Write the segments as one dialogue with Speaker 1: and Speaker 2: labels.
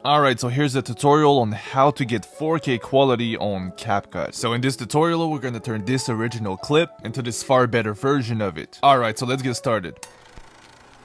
Speaker 1: Alright, so here's a tutorial on how to get 4K quality on CapCut. So in this tutorial, we're gonna turn this original clip into this far better version of it. Alright, so let's get started.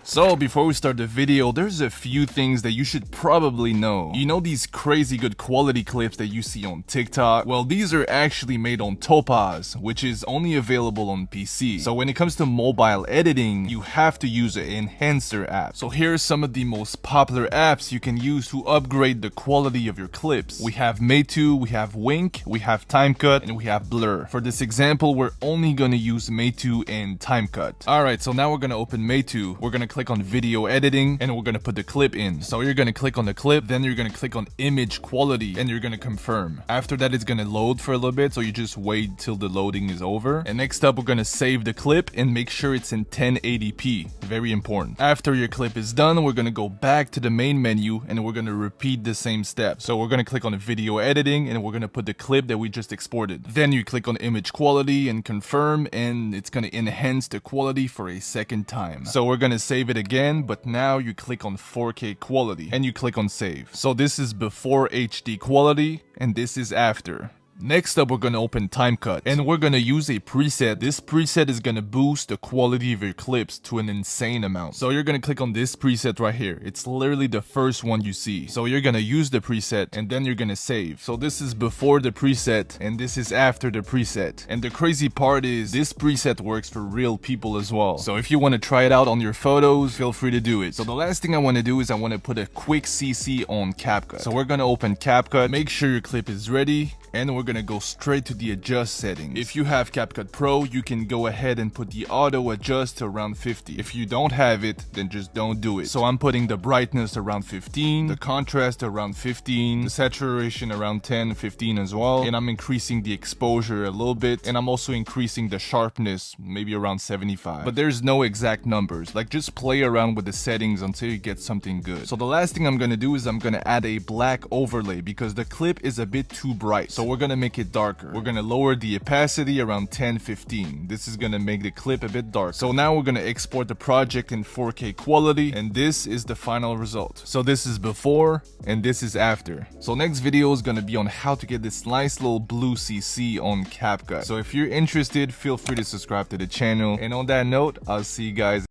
Speaker 1: So before we start the video, there's a few things that you should probably know. You know these crazy good quality clips that you see on TikTok? Well, these are actually made on Topaz, which is only available on PC. So when it comes to mobile editing, you have to use an enhancer app. So here are some of the most popular apps you can use to upgrade the quality of your clips. We have Meitu, we have Wink, we have TimeCut, and we have Blur. For this example, we're only gonna use Meitu and TimeCut. Alright, so now we're gonna open Meitu. We're gonna click on video editing and we're gonna put the clip in. So you're gonna click on the clip, then you're gonna click on image quality and you're gonna confirm. After that, it's gonna load for a little bit, so you just wait till the loading is over. And next up, we're gonna save the clip and make sure it's in 1080p. Very important. After your clip is done, we're gonna go back to the main menu and we're gonna repeat the same steps. So we're gonna click on video editing and we're gonna put the clip that we just exported. Then you click on image quality and confirm, and it's gonna enhance the quality for a second time. So we're gonna save it again, but now you click on 4K quality and you click on save. So this is before HD quality and this is after. Next up, we're gonna open TimeCut and we're gonna use a preset. This preset is gonna boost the quality of your clips to an insane amount. So you're gonna click on this preset right here. It's literally the first one you see. So you're gonna use the preset and then you're gonna save. So this is before the preset and this is after the preset. And the crazy part is this preset works for real people as well. So if you wanna try it out on your photos, feel free to do it. So the last thing I wanna do is I wanna put a quick CC on CapCut. So we're gonna open CapCut, make sure your clip is ready, and we're gonna go straight to the adjust settings. If you have CapCut Pro, you can go ahead and put the auto adjust to around 50. If you don't have it, then just don't do it. So I'm putting the brightness around 15, the contrast around 15, the saturation around 10, 15 as well, and I'm increasing the exposure a little bit, and I'm also increasing the sharpness, maybe around 75. But there's no exact numbers, like just play around with the settings until you get something good. So the last thing I'm gonna do is I'm gonna add a black overlay because the clip is a bit too bright. So we're gonna make it darker. We're gonna lower the opacity around 10-15. This is gonna make the clip a bit dark. So now we're gonna export the project in 4K quality, and this is the final result. So this is before and this is after. So next video is gonna be on how to get this nice little blue CC on CapCut. So if you're interested, feel free to subscribe to the channel. And on that note, I'll see you guys